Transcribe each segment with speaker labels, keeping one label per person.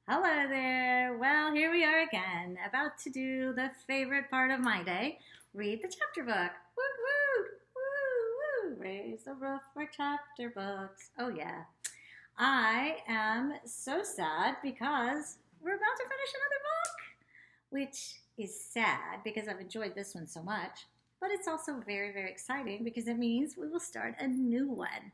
Speaker 1: Hello there. Well, here we are again, about to do the favorite part of my day, read the chapter book. Woo woo, woo woo. Raise the roof for chapter books. Oh yeah. I am so sad because we're about to finish another book, which is sad because I've enjoyed this one so much, but it's also very, very exciting because it means we will start a new one.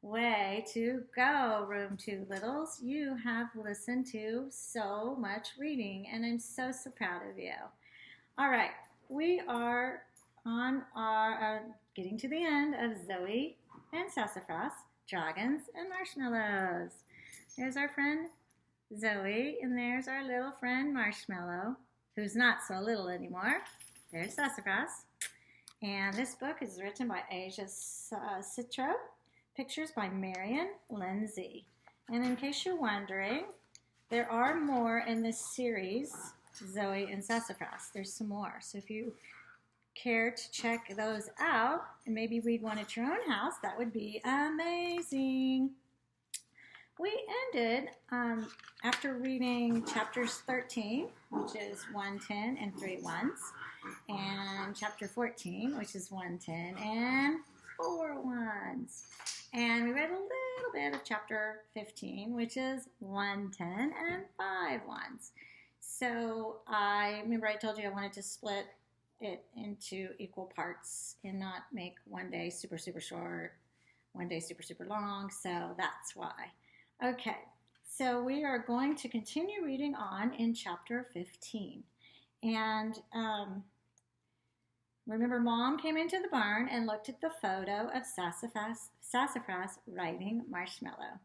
Speaker 1: Way to go, Room Two Littles. You have listened to so much reading, and I'm so, so proud of you. All right, we are on our getting to the end of Zoey and Sassafras, Dragons and Marshmallows. There's our friend Zoey, and there's our little friend Marshmallow, who's not so little anymore. There's Sassafras. And this book is written by Asia Citro. Pictures by Marion Lindsay. And in case you're wondering, there are more in this series, Zoey and Sassafras. There's some more. So if you care to check those out and maybe read one at your own house, that would be amazing. We ended after reading chapters 13, which is 110 and 3 ones, and chapter 14, which is 110 and 4 ones. And we read a little bit of chapter 15, which is 110 and 5 ones. So I remember I told you I wanted to split it into equal parts and not make one day super, super short, one day super, super long. So that's why. Okay, so we are going to continue reading on in chapter 15. And remember, Mom came into the barn and looked at the photo of Sassafras riding Marshmallow.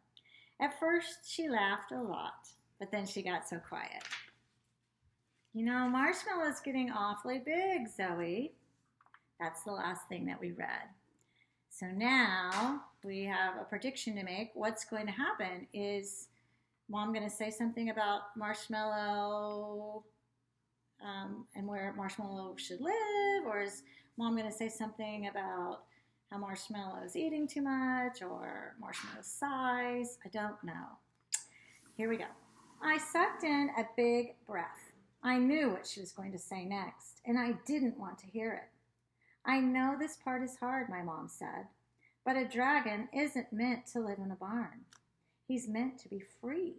Speaker 1: At first, she laughed a lot, but then she got so quiet. You know, Marshmallow's getting awfully big, Zoey. That's the last thing that we read. So now we have a prediction to make. What's going to happen? Is Mom going to say something about Marshmallow and where Marshmallow should live? Or is Mom going to say something about how Marshmallow is eating too much or Marshmallow's size? I don't know. Here we go. I sucked in a big breath. I knew what she was going to say next, and I didn't want to hear it. I know this part is hard, my mom said, but a dragon isn't meant to live in a barn. He's meant to be free.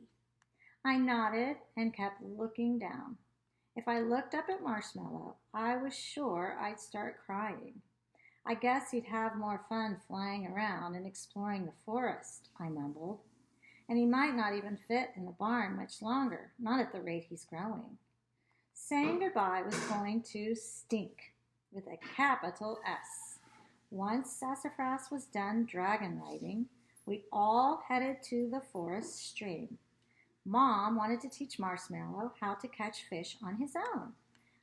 Speaker 1: I nodded and kept looking down. If I looked up at Marshmallow, I was sure I'd start crying. I guess he'd have more fun flying around and exploring the forest, I mumbled. And he might not even fit in the barn much longer, not at the rate he's growing. Saying goodbye was going to stink, with a capital S. Once Sassafras was done dragon riding, we all headed to the forest stream. Mom wanted to teach Marshmallow how to catch fish on his own.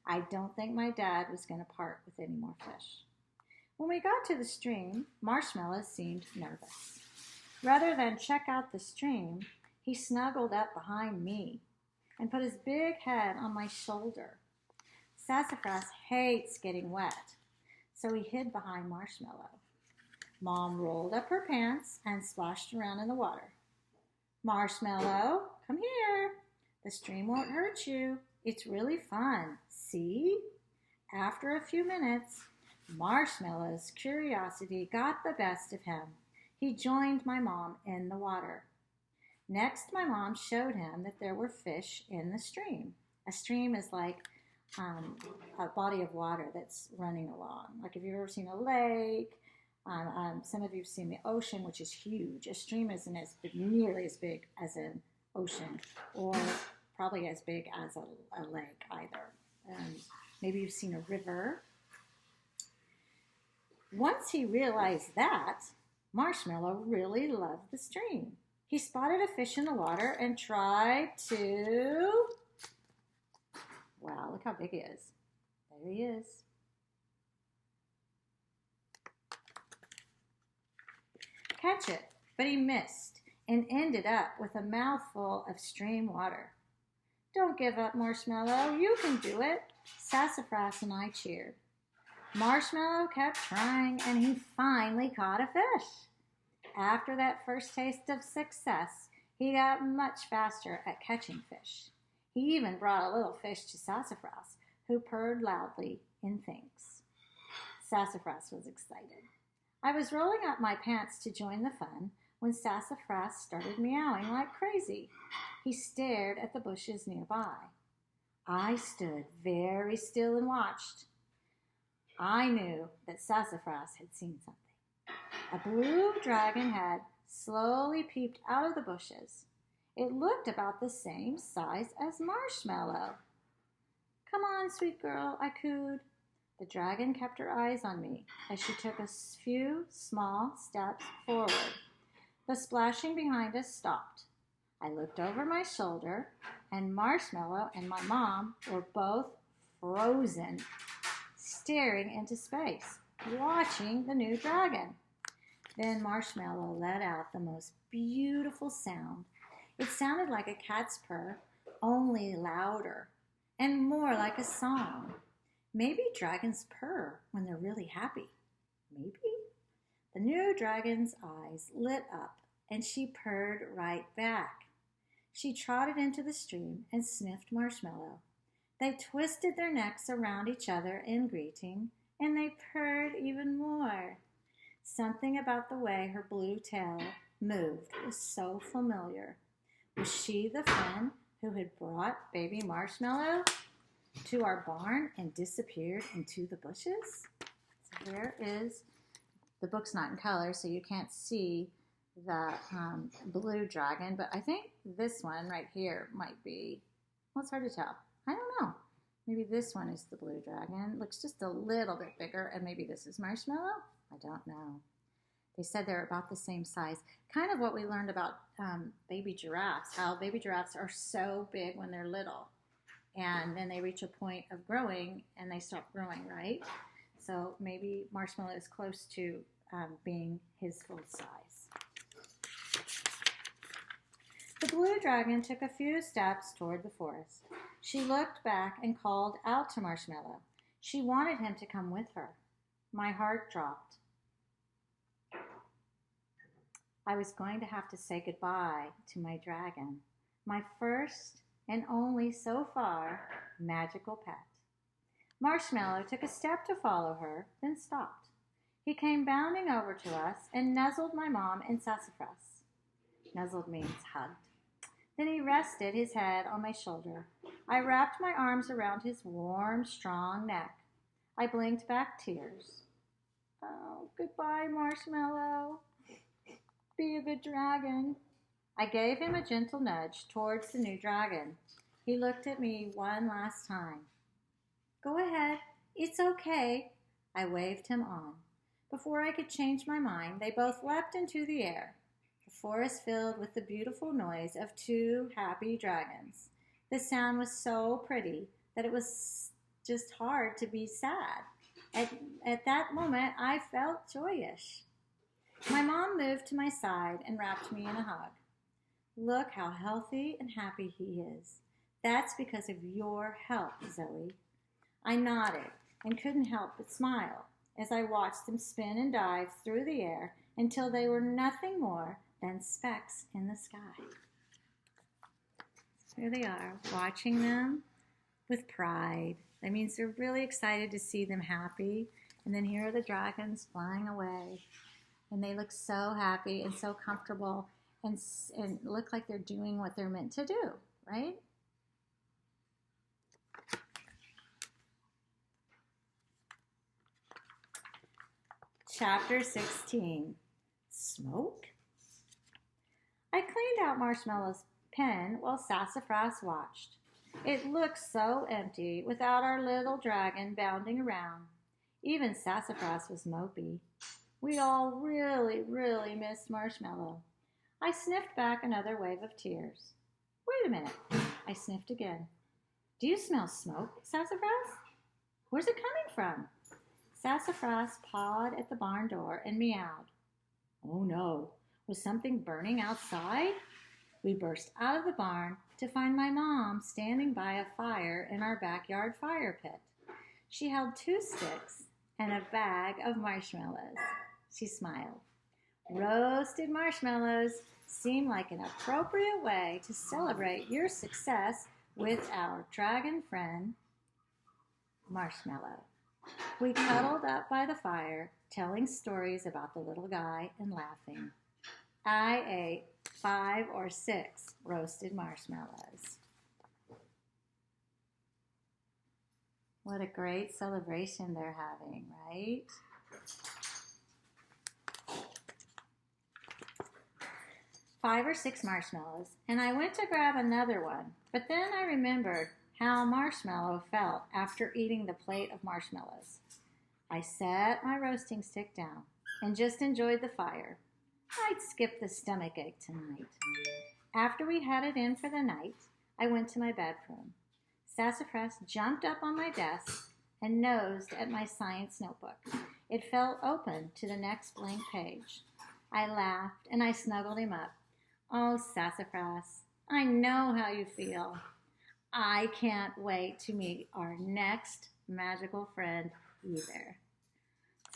Speaker 1: I don't think my dad was going to part with any more fish. When we got to the stream, Marshmallow seemed nervous. Rather than check out the stream, he snuggled up behind me and put his big head on my shoulder. Sassafras hates getting wet, so he hid behind Marshmallow. Mom rolled up her pants and splashed around in the water. Marshmallow, come here. The stream won't hurt you. It's really fun. See? After a few minutes, Marshmallow's curiosity got the best of him. He joined my mom in the water. Next, my mom showed him that there were fish in the stream. A stream is like a body of water that's running along. Like if you've ever seen a lake, some of you have seen the ocean, which is huge. A stream isn't nearly as big as an ocean, or probably as big as a lake either. Maybe you've seen a river. Once he realized that, Marshmallow really loved the stream. He spotted a fish in the water and tried to... Wow, look how big he is. There he is. Catch it, but he missed and ended up with a mouthful of stream water. Don't give up, Marshmallow. You can do it. Sassafras and I cheered. Marshmallow kept trying, and he finally caught a fish. After that first taste of success, He got much faster at catching fish. He even brought a little fish to Sassafras, who purred loudly in thanks. Sassafras was excited. I was rolling up my pants to join the fun when Sassafras started meowing like crazy. He stared at the bushes nearby. I stood very still and watched. I knew that Sassafras had seen something. A blue dragon had slowly peeped out of the bushes. It looked about the same size as Marshmallow. Come on, sweet girl, I cooed. The dragon kept her eyes on me as she took a few small steps forward. The splashing behind us stopped. I looked over my shoulder, and Marshmallow and my mom were both frozen, staring into space, watching the new dragon. Then Marshmallow let out the most beautiful sound. It sounded like a cat's purr, only louder and more like a song. Maybe dragons purr when they're really happy. Maybe? The new dragon's eyes lit up, and she purred right back. She trotted into the stream and sniffed Marshmallow. They twisted their necks around each other in greeting, and they purred even more. Something about the way her blue tail moved was so familiar. Was she the friend who had brought baby Marshmallow to our barn and disappeared into the bushes? So there is, the book's not in color, so you can't see the blue dragon, but I think this one right here might be, well, it's hard to tell. I don't know. Maybe this one is the blue dragon. Looks just a little bit bigger, and maybe this is Marshmallow. I don't know. They said they're about the same size. Kind of what we learned about baby giraffes, how baby giraffes are so big when they're little. And then they reach a point of growing, and they stop growing, right? So maybe Marshmallow is close to being his full size. The blue dragon took a few steps toward the forest. She looked back and called out to Marshmallow. She wanted him to come with her. My heart dropped. I was going to have to say goodbye to my dragon, my first and only so far magical pet. Marshmallow took a step to follow her, then stopped. He came bounding over to us and nuzzled my mom and Sassafras. Nuzzled means hugged. Then he rested his head on my shoulder. I wrapped my arms around his warm, strong neck. I blinked back tears. Oh, goodbye, Marshmallow. Be a good dragon. I gave him a gentle nudge towards the new dragon. He looked at me one last time. Go ahead. It's okay. I waved him on. Before I could change my mind, they both leapt into the air. The forest filled with the beautiful noise of two happy dragons. The sound was so pretty that it was just hard to be sad. At that moment, I felt joyous. My mom moved to my side and wrapped me in a hug. Look how healthy and happy he is. That's because of your help, Zoey. I nodded and couldn't help but smile as I watched them spin and dive through the air until they were nothing more than specks in the sky. Here they are, watching them with pride. That means they're really excited to see them happy. And then here are the dragons flying away. And they look so happy and so comfortable and look like they're doing what they're meant to do, right? Chapter 16, Smoke? I cleaned out Marshmallow's pen while Sassafras watched. It looked so empty without our little dragon bounding around. Even Sassafras was mopey. We all really, really missed Marshmallow. I sniffed back another wave of tears. Wait a minute. I sniffed again. Do you smell smoke, Sassafras? Where's it coming from? Sassafras pawed at the barn door and meowed. Oh no, was something burning outside? We burst out of the barn to find my mom standing by a fire in our backyard fire pit. She held 2 sticks and a bag of marshmallows. She smiled. Roasted marshmallows seem like an appropriate way to celebrate your success with our dragon friend, Marshmallow. We cuddled up by the fire, telling stories about the little guy and laughing. I ate 5 or 6 roasted marshmallows. What a great celebration they're having, right? 5 or 6 marshmallows, and I went to grab another one, but then I remembered how Marshmallow felt after eating the plate of marshmallows. I set my roasting stick down and just enjoyed the fire. I'd skip the stomachache tonight. After we headed in for the night, I went to my bedroom. Sassafras jumped up on my desk and nosed at my science notebook. It fell open to the next blank page. I laughed and I snuggled him up. Oh, Sassafras, I know how you feel. I can't wait to meet our next magical friend either.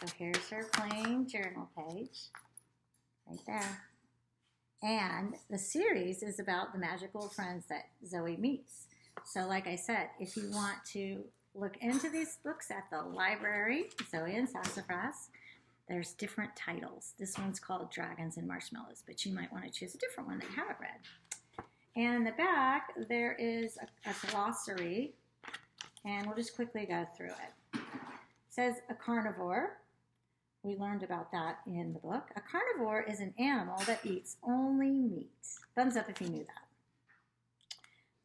Speaker 1: So here's her plain journal page, right there. And the series is about the magical friends that Zoey meets. So like I said, if you want to look into these books at the library, Zoey and Sassafras, there's different titles. This one's called Dragons and Marshmallows, but you might want to choose a different one that you haven't read. And in the back, there is a glossary, and we'll just quickly go through it. It says a carnivore. We learned about that in the book. A carnivore is an animal that eats only meat. Thumbs up if you knew that.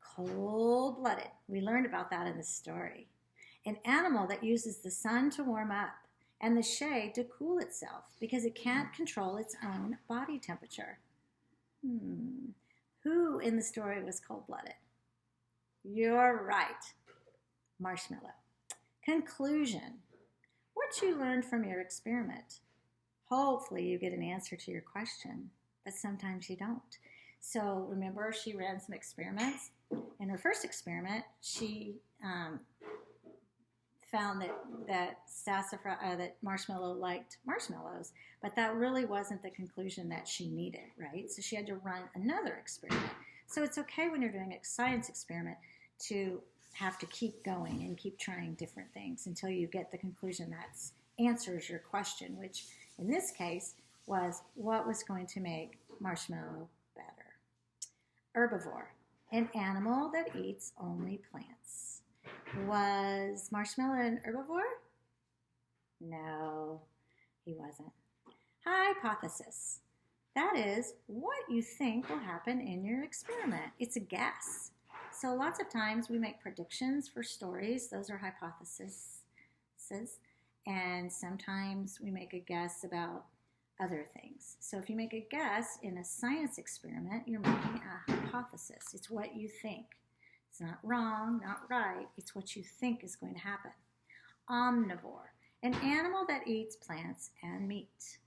Speaker 1: Cold-blooded. We learned about that in the story. An animal that uses the sun to warm up and the shade to cool itself because it can't control its own body temperature. Who in the story was cold-blooded? You're right. Marshmallow. Conclusion. What you learned from your experiment. Hopefully you get an answer to your question, but sometimes you don't. So remember, she ran some experiments. In her first experiment, she found that Marshmallow liked marshmallows, but that really wasn't the conclusion that she needed, right? So she had to run another experiment. So it's okay when you're doing a science experiment to have to keep going and keep trying different things until you get the conclusion that answers your question, which in this case was what was going to make marshmallow better. Herbivore, an animal that eats only plants. Was Marshmallow an herbivore? No, he wasn't. Hypothesis. That is what you think will happen in your experiment. It's a guess. So lots of times we make predictions for stories. Those are hypotheses. And sometimes we make a guess about other things. So if you make a guess in a science experiment, you're making a hypothesis. It's what you think. It's not wrong, not right. It's what you think is going to happen. Omnivore, an animal that eats plants and meat.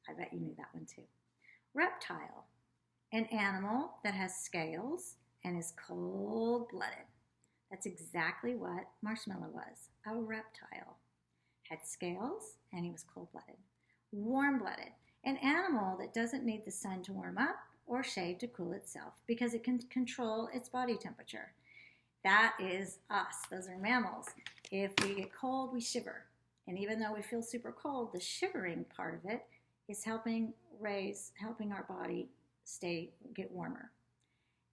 Speaker 1: I bet you knew that one too. Reptile, an animal that has scales and is cold-blooded. That's exactly what Marshmallow was, a reptile. Had scales and he was cold-blooded. Warm-blooded, an animal that doesn't need the sun to warm up or shade to cool itself because it can control its body temperature. That is us. Those are mammals. If we get cold, we shiver. And even though we feel super cold, the shivering part of it is helping our body get warmer.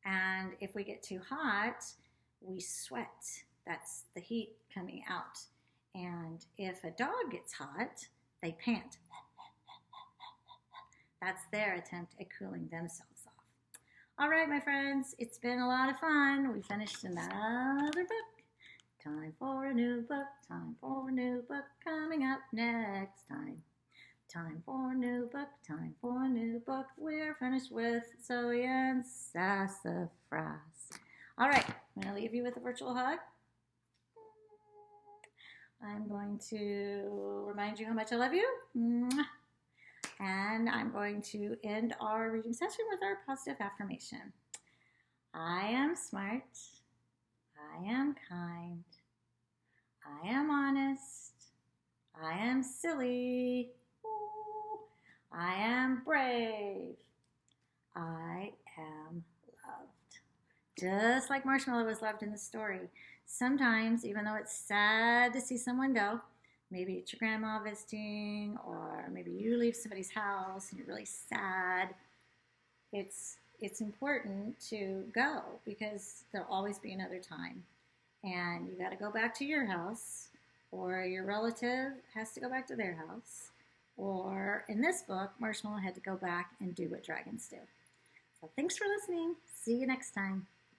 Speaker 1: And if we get too hot, we sweat. That's the heat coming out. And if a dog gets hot, they pant. That's their attempt at cooling themselves off. All right, my friends, it's been a lot of fun. We finished another book. Time for a new book. Time for a new book coming up next time. Time for a new book. Time for a new book. We're finished with Zoey and Sassafras. All right, I'm going to leave you with a virtual hug. I'm going to remind you how much I love you. And I'm going to end our reading session with our positive affirmation. I am smart. I am kind. I am honest. I am silly. Ooh. I am brave. I am loved. Just like Marshmallow was loved in the story. Sometimes, even though it's sad to see someone go, maybe it's your grandma visiting, or maybe you leave somebody's house and you're really sad, it's important to go because there'll always be another time. And you got to go back to your house, or your relative has to go back to their house, or in this book, Marshmallow had to go back and do what dragons do. So thanks for listening. See you next time.